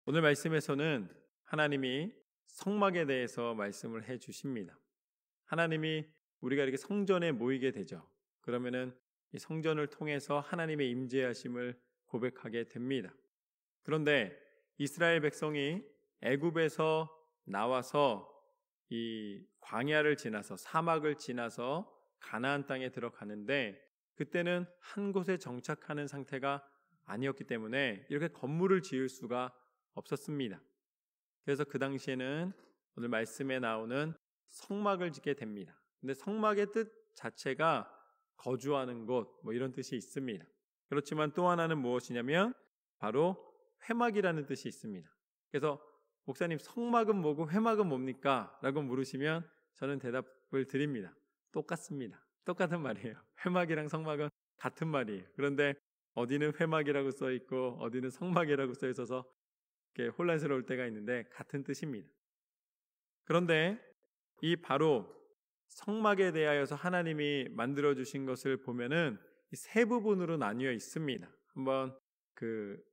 오늘 말씀에서는 하나님이 성막에 대해서 말씀을 해 주십니다. 하나님이 우리가 이렇게 성전에 모이게 되죠. 그러면은 이 성전을 통해서 하나님의 임재하심을 고백하게 됩니다. 그런데 이스라엘 백성이 애굽에서 나와서 이 광야를 지나서 사막을 지나서 가나안 땅에 들어가는데 그때는 한 곳에 정착하는 상태가 아니었기 때문에 이렇게 건물을 지을 수가 없었습니다. 그래서 그 당시에는 오늘 말씀에 나오는 성막을 짓게 됩니다. 근데 성막의 뜻 자체가 거주하는 곳 이런 뜻이 있습니다. 그렇지만 또 하나는 무엇이냐면 바로 회막이라는 뜻이 있습니다. 그래서 목사님 성막은 뭐고 회막은 뭡니까? 라고 물으시면 저는 대답을 드립니다. 똑같습니다. 똑같은 말이에요. 회막이랑 성막은 같은 말이에요. 그런데 어디는 회막이라고 써 있고 어디는 성막이라고 써 있어서 이렇게 혼란스러울 때가 있는데 같은 뜻입니다. 그런데 이 바로 성막에 대하여서 하나님이 만들어 주신 것을 보면은 세 부분으로 나뉘어 있습니다. 한번 그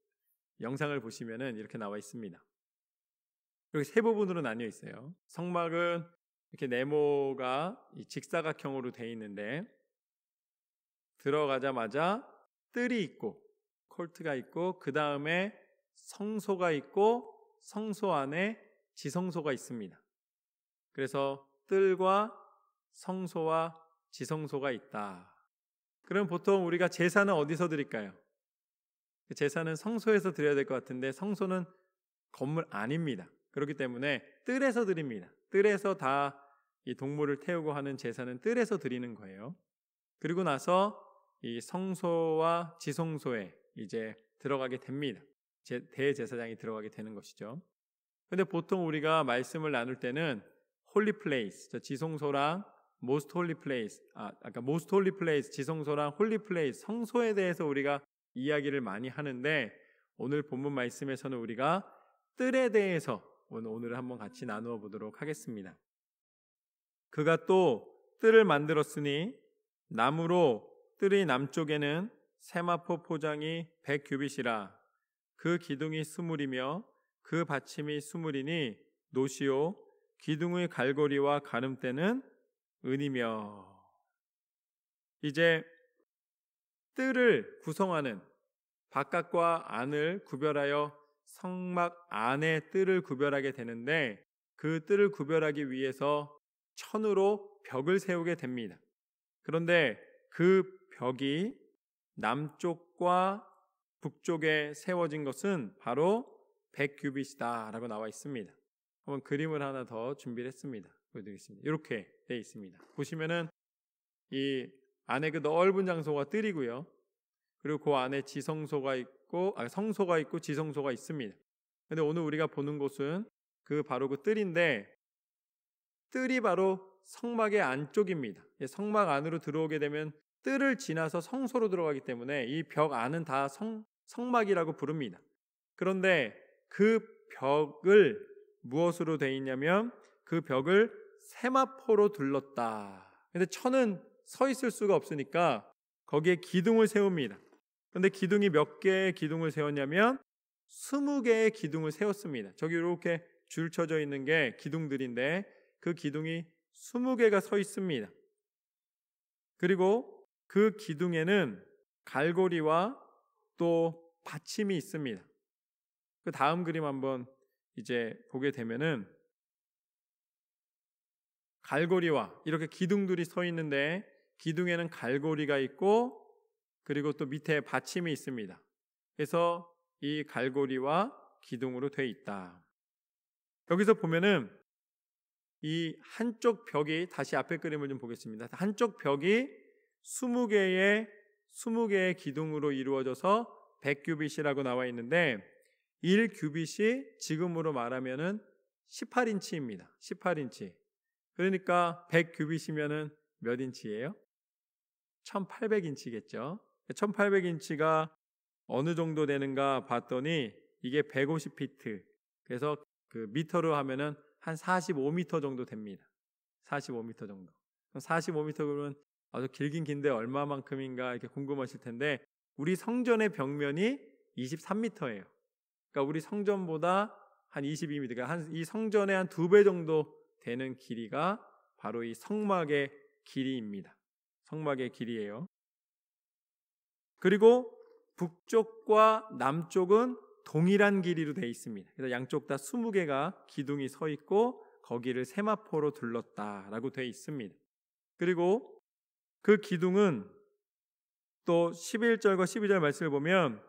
영상을 보시면은 이렇게 나와 있습니다. 이렇게 세 부분으로 나뉘어 있어요. 성막은 이렇게 네모가 직사각형으로 되어 있는데 들어가자마자 뜰이 있고 콜트가 있고 그 다음에 성소가 있고 성소 안에 지성소가 있습니다. 그래서 뜰과 성소와 지성소가 있다. 그럼 보통 우리가 제사는 어디서 드릴까요? 제사는 성소에서 드려야 될 것 같은데 성소는 건물 안입니다. 그렇기 때문에 뜰에서 드립니다. 뜰에서 다 이 동물을 태우고 하는 제사는 뜰에서 드리는 거예요. 그리고 나서 이 성소와 지성소에 이제 들어가게 됩니다. 대제사장이 들어가게 되는 것이죠. 근데 보통 우리가 말씀을 나눌 때는 홀리 플레이스, 지성소랑 모스트 홀리 플레이스, 아까 모스트 홀리 플레이스, 지성소랑 홀리 플레이스, 성소에 대해서 우리가 이야기를 많이 하는데 오늘 본문 말씀에서는 우리가 뜰에 대해서 오늘 한번 같이 나누어 보도록 하겠습니다. 그가 또 뜰을 만들었으니 나무로 뜰의 남쪽에는 세마포 포장이 100규빗이라 그 기둥이 스물이며 그 받침이 스물이니 노시오 기둥의 갈고리와 가름대는 은이며. 이제 뜰을 구성하는 바깥과 안을 구별하여 성막 안에 뜰을 구별하게 되는데 그 뜰을 구별하기 위해서 천으로 벽을 세우게 됩니다. 그런데 그 벽이 남쪽과 북쪽에 세워진 것은 바로 100규빗이다 라고 나와 있습니다. 한번 그림을 하나 더 준비를 했습니다. 보여드리겠습니다. 이렇게 되어 있습니다. 보시면은 이 안에 그 넓은 장소가 뜰이고요. 그리고 그 안에 지성소가 있고 성소가 있고 지성소가 있습니다. 근데 오늘 우리가 보는 곳은 바로 그 뜰인데 뜰이 바로 성막의 안쪽입니다. 성막 안으로 들어오게 되면 뜰을 지나서 성소로 들어가기 때문에 이 벽 안은 다 성막이라고 부릅니다. 그런데 그 벽을 무엇으로 되어 있냐면 그 벽을 세마포로 둘렀다. 근데 천은 서 있을 수가 없으니까 거기에 기둥을 세웁니다. 그런데 기둥이 몇 개의 기둥을 세웠냐면 20개의 기둥을 세웠습니다. 저기 이렇게 줄 쳐져 있는 게 기둥들인데 그 기둥이 20개가 서 있습니다. 그리고 그 기둥에는 갈고리와 또 받침이 있습니다. 그 다음 그림 한번 이제 보게 되면은 갈고리와 이렇게 기둥들이 서 있는데 기둥에는 갈고리가 있고 그리고 또 밑에 받침이 있습니다. 그래서 이 갈고리와 기둥으로 되어 있다. 여기서 보면은 이 한쪽 벽이 다시 앞에 그림을 좀 보겠습니다. 한쪽 벽이 20개의 기둥으로 이루어져서 100규빗이라고 나와 있는데 1규빗이 지금으로 말하면은 18인치입니다. 18인치. 그러니까 100규빗이면은 몇 인치예요? 1800인치겠죠. 1800인치가 어느 정도 되는가 봤더니 이게 150피트. 그래서 그 미터로 하면은 한 45m 정도 됩니다. 45m 정도. 45m 그러면 아주 길긴 긴데 얼마만큼인가 이렇게 궁금하실 텐데 우리 성전의 벽면이 23m예요. 그러니까 우리 성전보다 한 22m, 그러니까 이 성전의 한 2배 정도 되는 길이가 바로 이 성막의 길이입니다. 성막의 길이에요. 그리고 북쪽과 남쪽은 동일한 길이로 되어 있습니다. 그래서 양쪽 다 20개가 기둥이 서 있고 거기를 세마포로 둘렀다라고 되어 있습니다. 그리고 그 기둥은 또 11절과 12절 말씀을 보면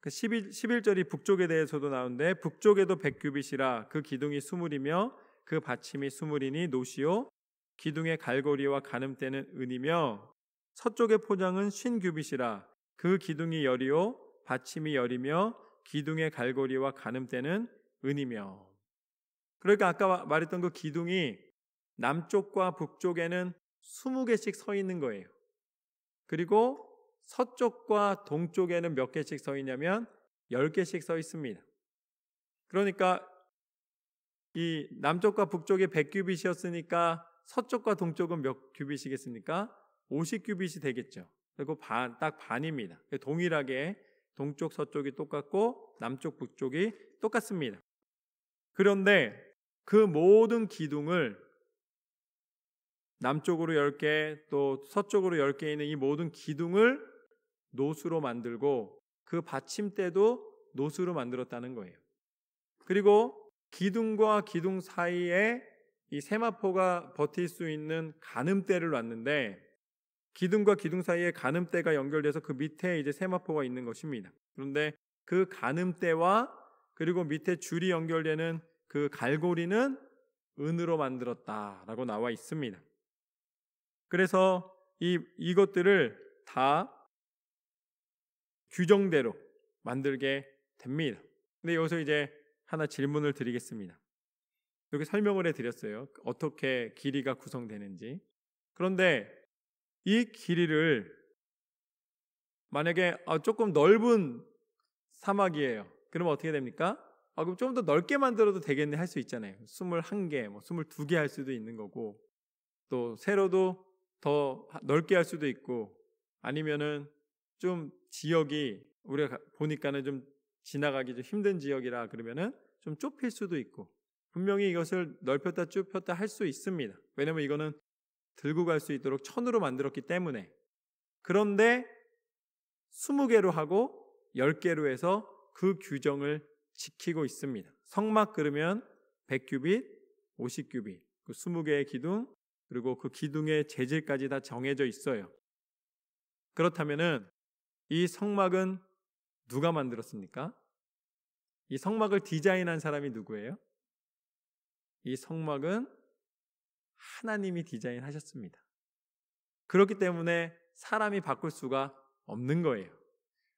11절이 북쪽에 대해서도 나오는데 북쪽에도 100규빗이라 그 기둥이 20이며 그 받침이 20이니 노시오 기둥의 갈고리와 가늠대는 은이며 서쪽의 포장은 50규빗이라 그 기둥이 열이요 받침이 열이며 기둥의 갈고리와 가늠대는 은이며. 그러니까 아까 말했던 그 기둥이 남쪽과 북쪽에는 20개씩 서 있는 거예요. 그리고 서쪽과 동쪽에는 몇 개씩 서 있냐면 10개씩 서 있습니다. 그러니까 이 남쪽과 북쪽이 100규빗이었으니까 서쪽과 동쪽은 몇 규빗이겠습니까? 50규빗이 되겠죠. 그리고 딱 반입니다. 동일하게 동쪽 서쪽이 똑같고 남쪽 북쪽이 똑같습니다. 그런데 그 모든 기둥을 남쪽으로 10개 또 서쪽으로 10개 있는 이 모든 기둥을 노수로 만들고 그 받침대도 노수로 만들었다는 거예요. 그리고 기둥과 기둥 사이에 이 세마포가 버틸 수 있는 가늠대를 놨는데 기둥과 기둥 사이에 가늠대가 연결돼서 그 밑에 이제 세마포가 있는 것입니다. 그런데 그 가늠대와 그리고 밑에 줄이 연결되는 그 갈고리는 은으로 만들었다라고 나와 있습니다. 그래서 이것들을 다 규정대로 만들게 됩니다. 근데 여기서 이제 하나 질문을 드리겠습니다. 이렇게 설명을 해드렸어요. 어떻게 길이가 구성되는지. 그런데 이 길이를 만약에 조금 넓은 사막이에요. 그러면 어떻게 됩니까? 그럼 좀 더 넓게 만들어도 되겠네 할 수 있잖아요. 21개, 22개 할 수도 있는 거고 또 세로도 더 넓게 할 수도 있고 아니면은 좀 지역이 우리가 보니까는 좀 지나가기 좀 힘든 지역이라 그러면은 좀 좁힐 수도 있고 분명히 이것을 넓혔다 좁혔다 할 수 있습니다. 왜냐면 이거는 들고 갈 수 있도록 천으로 만들었기 때문에. 그런데 20개로 하고 10개로 해서 그 규정을 지키고 있습니다. 성막 그러면 100규빗, 50규빗, 그 20개의 기둥 그리고 그 기둥의 재질까지 다 정해져 있어요. 그렇다면은 이 성막은 누가 만들었습니까? 이 성막을 디자인한 사람이 누구예요? 이 성막은 하나님이 디자인하셨습니다. 그렇기 때문에 사람이 바꿀 수가 없는 거예요.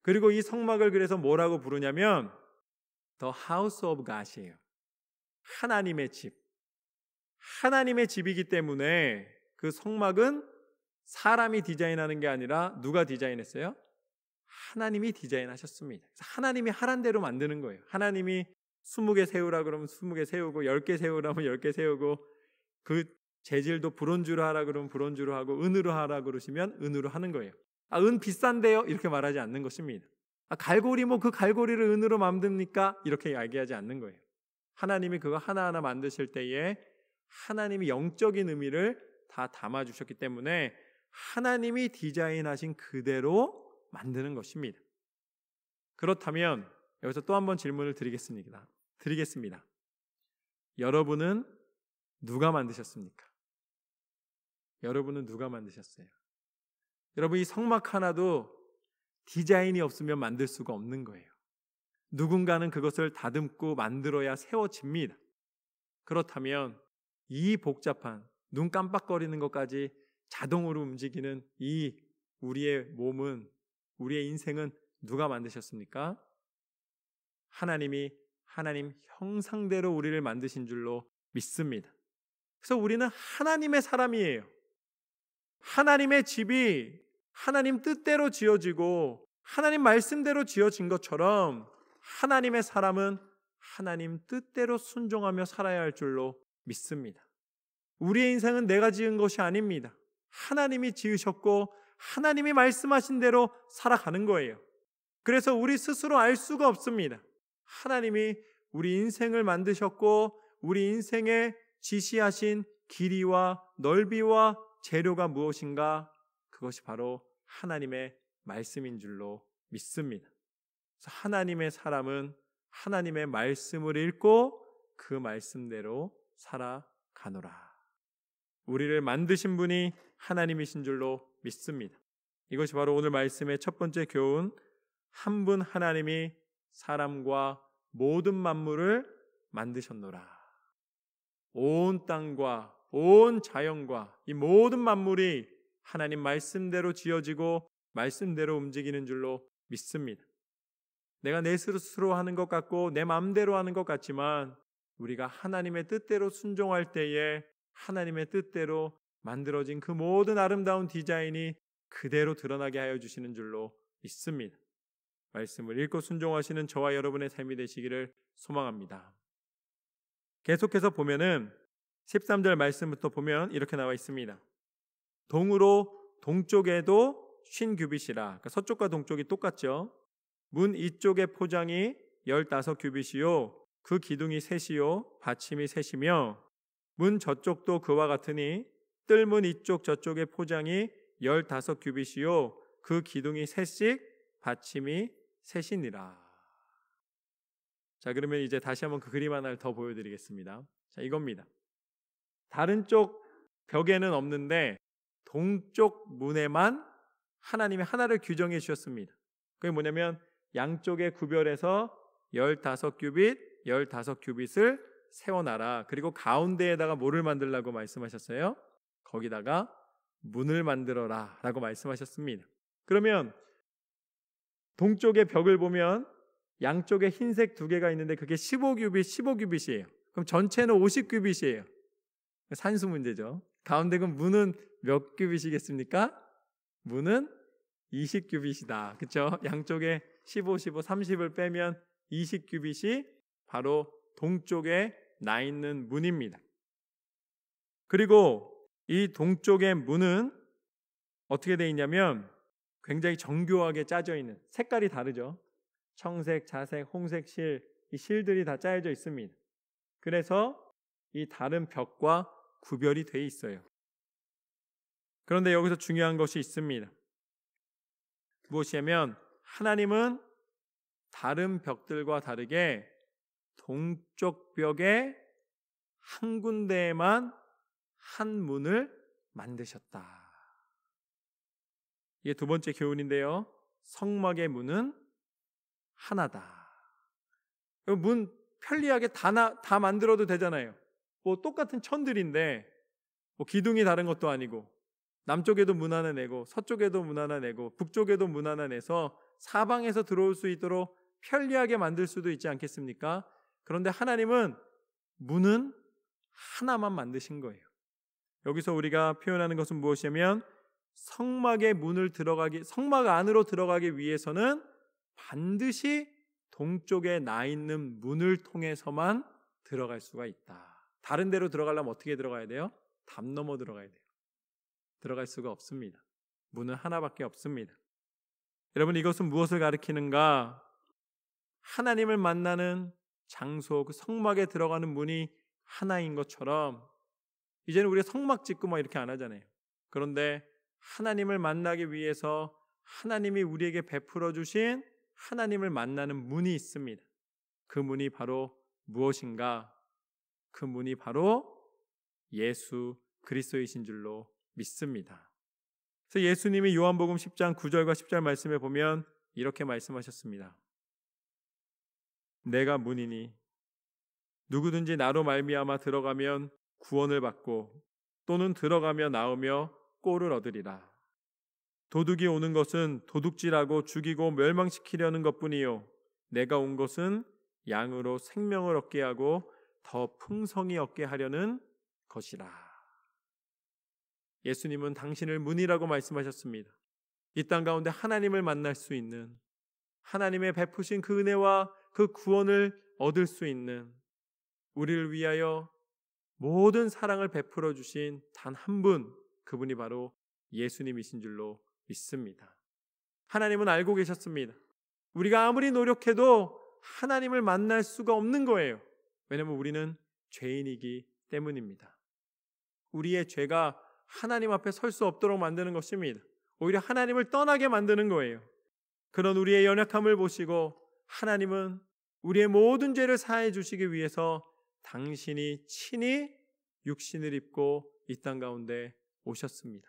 그리고 이 성막을 그래서 뭐라고 부르냐면 The House of God이에요. 하나님의 집. 하나님의 집이기 때문에 그 성막은 사람이 디자인하는 게 아니라 누가 디자인했어요? 하나님이 디자인하셨습니다. 그래서 하나님이 하란 대로 만드는 거예요. 하나님이 20개 세우라 그러면 20개 세우고 10개 세우라면 10개 세우고 그 재질도 브론즈로 하라 그러면 브론즈로 하고 은으로 하라 그러시면 은으로 하는 거예요. 은 비싼데요? 이렇게 말하지 않는 것입니다. 갈고리 그 갈고리를 은으로 만듭니까? 이렇게 이야기하지 않는 거예요. 하나님이 그거 하나하나 만드실 때에 하나님이 영적인 의미를 다 담아주셨기 때문에 하나님이 디자인하신 그대로 만드는 것입니다. 그렇다면 여기서 또 한 번 질문을 드리겠습니다. 여러분은 누가 만드셨습니까? 여러분은 누가 만드셨어요? 여러분 이 성막 하나도 디자인이 없으면 만들 수가 없는 거예요. 누군가는 그것을 다듬고 만들어야 세워집니다. 그렇다면 이 복잡한 눈 깜빡거리는 것까지 자동으로 움직이는 이 우리의 몸은 우리의 인생은 누가 만드셨습니까? 하나님이 하나님 형상대로 우리를 만드신 줄로 믿습니다. 그래서 우리는 하나님의 사람이에요. 하나님의 집이 하나님 뜻대로 지어지고 하나님 말씀대로 지어진 것처럼 하나님의 사람은 하나님 뜻대로 순종하며 살아야 할 줄로 믿습니다. 우리의 인생은 내가 지은 것이 아닙니다. 하나님이 지으셨고 하나님이 말씀하신 대로 살아가는 거예요. 그래서 우리 스스로 알 수가 없습니다. 하나님이 우리 인생을 만드셨고 우리 인생에 지시하신 길이와 넓이와 재료가 무엇인가? 그것이 바로 하나님의 말씀인 줄로 믿습니다. 그래서 하나님의 사람은 하나님의 말씀을 읽고 그 말씀대로 살아가노라. 우리를 만드신 분이 하나님이신 줄로 믿습니다. 이것이 바로 오늘 말씀의 첫 번째 교훈, 한 분 하나님이 사람과 모든 만물을 만드셨노라. 온 땅과 온 자연과 이 모든 만물이 하나님 말씀대로 지어지고 말씀대로 움직이는 줄로 믿습니다. 내가 내 스스로 하는 것 같고 내 마음대로 하는 것 같지만 우리가 하나님의 뜻대로 순종할 때에 하나님의 뜻대로 만들어진 그 모든 아름다운 디자인이 그대로 드러나게 하여 주시는 줄로 믿습니다. 말씀을 읽고 순종하시는 저와 여러분의 삶이 되시기를 소망합니다. 계속해서 보면은 13절 말씀부터 보면 이렇게 나와 있습니다. 동으로 동쪽에도 50규빗이라. 그러니까 서쪽과 동쪽이 똑같죠. 문 이쪽의 포장이 15규빗이요 그 기둥이 셋이요 받침이 셋이며 문 저쪽도 그와 같으니 뜰문 이쪽 저쪽의 포장이 15규빗이요 그 기둥이 셋씩 받침이 셋이니라. 자, 그러면 이제 다시 한번 그 그림 하나를 더 보여드리겠습니다. 자, 이겁니다. 다른 쪽 벽에는 없는데 동쪽 문에만 하나님이 하나를 규정해 주셨습니다. 그게 뭐냐면 양쪽에 구별해서 15규빗, 15규빗을 세워놔라. 그리고 가운데에다가 뭐를 만들라고 말씀하셨어요? 거기다가 문을 만들어라 라고 말씀하셨습니다. 그러면 동쪽의 벽을 보면 양쪽에 흰색 두 개가 있는데 그게 15규빗, 15규빗이에요. 그럼 전체는 50규빗이에요. 산수 문제죠. 가운데 그 문은 몇 규빗이겠습니까? 문은 20규빗이다. 그렇죠? 양쪽에 15, 15, 30을 빼면 20규빗이 바로 동쪽에 나 있는 문입니다. 그리고 이 동쪽의 문은 어떻게 되어 있냐면 굉장히 정교하게 짜져 있는, 색깔이 다르죠. 청색, 자색, 홍색 실, 이 실들이 다 짜여져 있습니다. 그래서 이 다른 벽과 구별이 되어 있어요. 그런데 여기서 중요한 것이 있습니다. 무엇이냐면 하나님은 다른 벽들과 다르게 동쪽 벽에 한 군데에만 한 문을 만드셨다. 이게 두 번째 교훈인데요. 성막의 문은 하나다. 문 편리하게 다 만들어도 되잖아요. 뭐 똑같은 천들인데 뭐 기둥이 다른 것도 아니고 남쪽에도 문 하나 내고 서쪽에도 문 하나 내고 북쪽에도 문 하나 내서 사방에서 들어올 수 있도록 편리하게 만들 수도 있지 않겠습니까? 그런데 하나님은 문은 하나만 만드신 거예요. 여기서 우리가 표현하는 것은 무엇이냐면 성막 안으로 들어가기 위해서는 반드시 동쪽에 나 있는 문을 통해서만 들어갈 수가 있다. 다른 데로 들어가려면 어떻게 들어가야 돼요? 담 넘어 들어가야 돼요. 들어갈 수가 없습니다. 문은 하나밖에 없습니다. 여러분, 이것은 무엇을 가리키는가? 하나님을 만나는 장소, 그 성막에 들어가는 문이 하나인 것처럼 이제는 우리가 성막 짓고 막 이렇게 안 하잖아요. 그런데 하나님을 만나기 위해서 하나님이 우리에게 베풀어 주신 하나님을 만나는 문이 있습니다. 그 문이 바로 무엇인가? 그 문이 바로 예수 그리스도이신 줄로 믿습니다. 그래서 예수님이 요한복음 10장 9절과 10절 말씀에 보면 이렇게 말씀하셨습니다. 내가 문이니 누구든지 나로 말미암아 들어가면 구원을 받고 또는 들어가며 나오며 꼴을 얻으리라. 도둑이 오는 것은 도둑질하고 죽이고 멸망시키려는 것뿐이요 내가 온 것은 양으로 생명을 얻게 하고 더 풍성히 얻게 하려는 것이라. 예수님은 당신을 문이라고 말씀하셨습니다. 이 땅 가운데 하나님을 만날 수 있는, 하나님의 베푸신 그 은혜와 그 구원을 얻을 수 있는, 우리를 위하여 모든 사랑을 베풀어 주신 단 한 분, 그분이 바로 예수님이신 줄로 믿습니다. 하나님은 알고 계셨습니다. 우리가 아무리 노력해도 하나님을 만날 수가 없는 거예요. 왜냐하면 우리는 죄인이기 때문입니다. 우리의 죄가 하나님 앞에 설 수 없도록 만드는 것입니다. 오히려 하나님을 떠나게 만드는 거예요. 그런 우리의 연약함을 보시고 하나님은 우리의 모든 죄를 사해 주시기 위해서 당신이 친히 육신을 입고 이 땅 가운데 오셨습니다.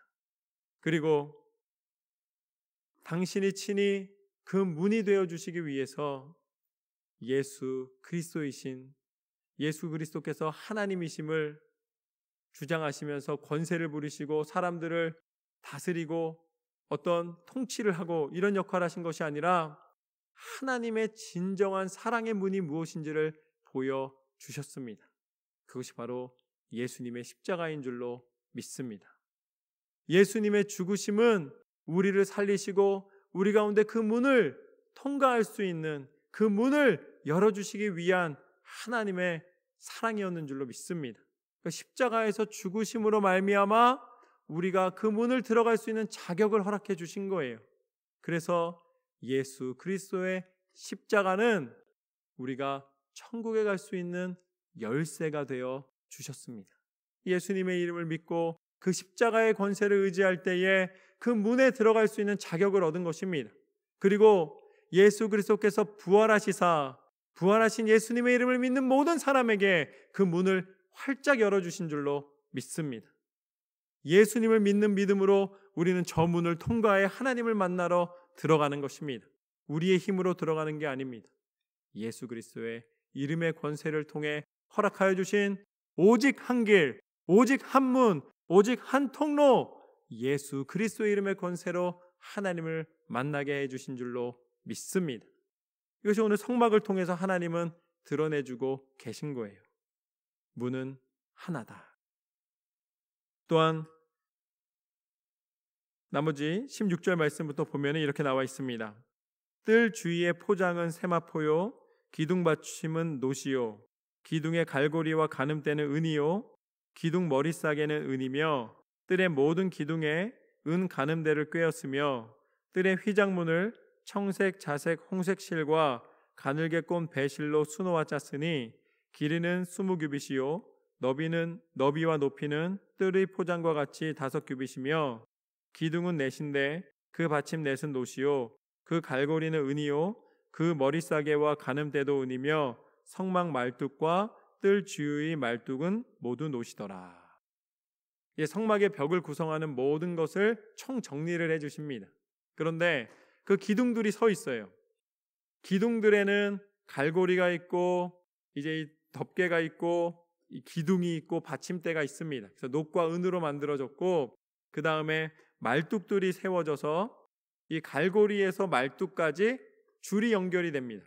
그리고 당신이 친히 그 문이 되어 주시기 위해서 예수 그리스도이신 예수 그리스도께서 하나님이심을 주장하시면서 권세를 부리시고 사람들을 다스리고 어떤 통치를 하고 이런 역할을 하신 것이 아니라 하나님의 진정한 사랑의 문이 무엇인지를 보여주셨습니다. 그것이 바로 예수님의 십자가인 줄로 믿습니다. 예수님의 죽으심은 우리를 살리시고 우리 가운데 그 문을 통과할 수 있는 그 문을 열어주시기 위한 하나님의 사랑이었는 줄로 믿습니다. 그러니까 십자가에서 죽으심으로 말미암아 우리가 그 문을 들어갈 수 있는 자격을 허락해 주신 거예요. 그래서 예수 그리스도의 십자가는 우리가 천국에 갈 수 있는 열쇠가 되어 주셨습니다. 예수님의 이름을 믿고 그 십자가의 권세를 의지할 때에 그 문에 들어갈 수 있는 자격을 얻은 것입니다. 그리고 예수 그리스도께서 부활하신 예수님의 이름을 믿는 모든 사람에게 그 문을 활짝 열어주신 줄로 믿습니다. 예수님을 믿는 믿음으로 우리는 저 문을 통과해 하나님을 만나러 들어가는 것입니다. 우리의 힘으로 들어가는 게 아닙니다. 예수 그리스도의 이름의 권세를 통해 허락하여 주신 오직 한 길, 오직 한 문, 오직 한 통로, 예수 그리스도의 이름의 권세로 하나님을 만나게 해주신 줄로 믿습니다. 이것이 오늘 성막을 통해서 하나님은 드러내주고 계신 거예요. 문은 하나다. 또한 나머지 16절 말씀부터 보면 이렇게 나와 있습니다. 뜰 주위의 포장은 세마포요, 기둥 받침은 노시요, 기둥의 갈고리와 가늠대는 은이요, 기둥 머리싸개는 은이며 뜰의 모든 기둥에 은 가늠대를 꿰었으며 뜰의 휘장문을 청색, 자색, 홍색 실과 가늘게 꼰 배실로 수놓아 짰으니 길이는 20규빗이요 너비와 높이는 뜰의 포장과 같이 5규빗이며 기둥은 넷인데 그 받침 넷은 노시요 그 갈고리는 은이요 그 머리싸개와 가늠대도 은이며 성막 말뚝과 뜰 주위의 말뚝은 모두 노시더라. 성막의 벽을 구성하는 모든 것을 총 정리를 해주십니다. 그런데 그 기둥들이 서 있어요. 기둥들에는 갈고리가 있고 이제 덮개가 있고 이 기둥이 있고 받침대가 있습니다. 그래서 녹과 은으로 만들어졌고 그 다음에 말뚝들이 세워져서 이 갈고리에서 말뚝까지 줄이 연결이 됩니다.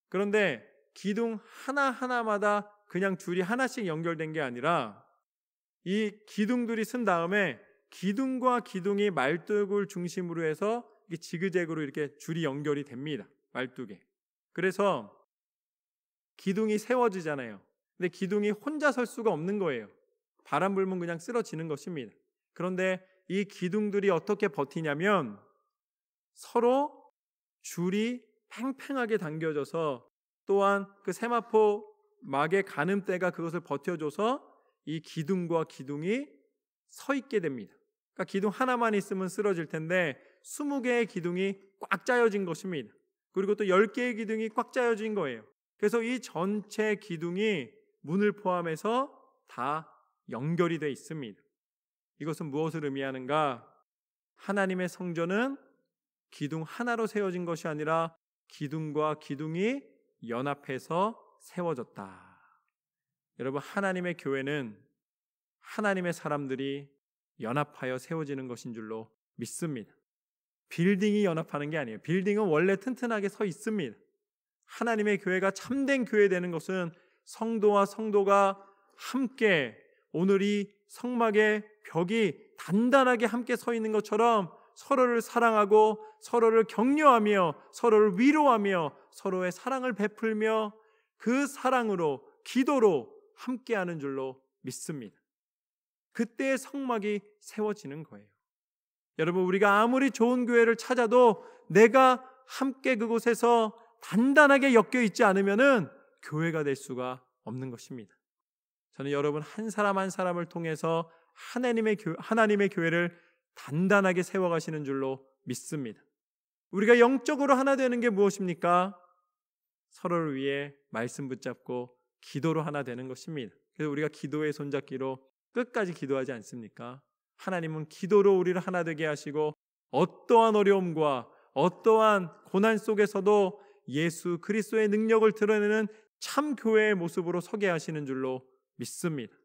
그런데 기둥 하나하나마다 그냥 줄이 하나씩 연결된 게 아니라 이 기둥들이 쓴 다음에 기둥과 기둥이 말뚝을 중심으로 해서 지그재그로 이렇게 줄이 연결이 됩니다. 말뚝에. 그래서 기둥이 세워지잖아요. 근데 기둥이 혼자 설 수가 없는 거예요. 바람 불면 그냥 쓰러지는 것입니다. 그런데 이 기둥들이 어떻게 버티냐면 서로 줄이 팽팽하게 당겨져서 또한 그 세마포 막의 가늠대가 그것을 버텨줘서 이 기둥과 기둥이 서 있게 됩니다. 그러니까 기둥 하나만 있으면 쓰러질 텐데 20개의 기둥이 꽉 짜여진 것입니다. 그리고 또 10개의 기둥이 꽉 짜여진 거예요. 그래서 이 전체 기둥이 문을 포함해서 다 연결이 되어 있습니다. 이것은 무엇을 의미하는가? 하나님의 성전은 기둥 하나로 세워진 것이 아니라 기둥과 기둥이 연합해서 세워졌다. 여러분, 하나님의 교회는 하나님의 사람들이 연합하여 세워지는 것인 줄로 믿습니다. 빌딩이 연합하는 게 아니에요. 빌딩은 원래 튼튼하게 서 있습니다. 하나님의 교회가 참된 교회 되는 것은 성도와 성도가 함께 오늘 이 성막의 벽이 단단하게 함께 서 있는 것처럼 서로를 사랑하고 서로를 격려하며 서로를 위로하며 서로의 사랑을 베풀며 그 사랑으로 기도로 함께하는 줄로 믿습니다. 그때의 성막이 세워지는 거예요. 여러분, 우리가 아무리 좋은 교회를 찾아도 내가 함께 그곳에서 단단하게 엮여 있지 않으면은 교회가 될 수가 없는 것입니다. 저는 여러분 한 사람 한 사람을 통해서 하나님의 교회를 단단하게 세워가시는 줄로 믿습니다. 우리가 영적으로 하나 되는 게 무엇입니까? 서로를 위해 말씀 붙잡고 기도로 하나 되는 것입니다. 그래서 우리가 기도의 손잡기로 끝까지 기도하지 않습니까? 하나님은 기도로 우리를 하나 되게 하시고 어떠한 어려움과 어떠한 고난 속에서도 예수 그리스도의 능력을 드러내는 참 교회의 모습으로 서게 하시는 줄로 믿습니다.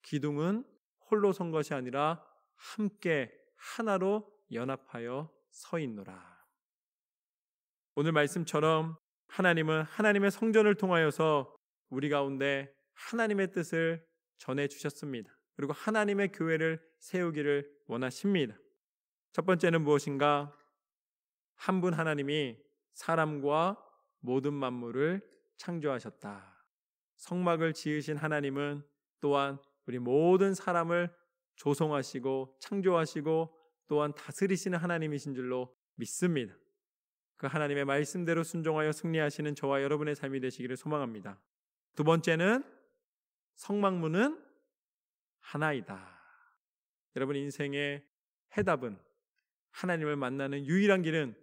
기둥은 홀로 선 것이 아니라 함께 하나로 연합하여 서 있노라. 오늘 말씀처럼 하나님은 하나님의 성전을 통하여서 우리 가운데 하나님의 뜻을 전해주셨습니다. 그리고 하나님의 교회를 세우기를 원하십니다. 첫 번째는 무엇인가? 한 분 하나님이 사람과 모든 만물을 창조하셨다. 성막을 지으신 하나님은 또한 우리 모든 사람을 조성하시고 창조하시고 또한 다스리시는 하나님이신 줄로 믿습니다. 그 하나님의 말씀대로 순종하여 승리하시는 저와 여러분의 삶이 되시기를 소망합니다. 두 번째는 성막문은 하나이다. 여러분 인생의 해답은 하나님을 만나는 유일한 길은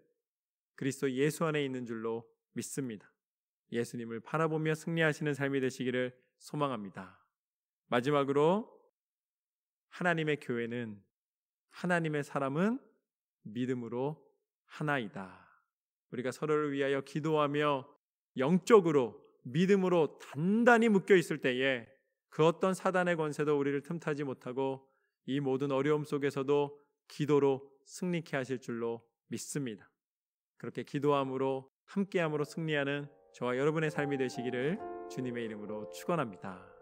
그리스도 예수 안에 있는 줄로 믿습니다. 예수님을 바라보며 승리하시는 삶이 되시기를 소망합니다. 마지막으로 하나님의 교회는 하나님의 사람은 믿음으로 하나이다. 우리가 서로를 위하여 기도하며 영적으로 믿음으로 단단히 묶여 있을 때에 그 어떤 사단의 권세도 우리를 틈타지 못하고 이 모든 어려움 속에서도 기도로 승리케 하실 줄로 믿습니다. 그렇게 기도함으로 함께함으로 승리하는 저와 여러분의 삶이 되시기를 주님의 이름으로 축원합니다.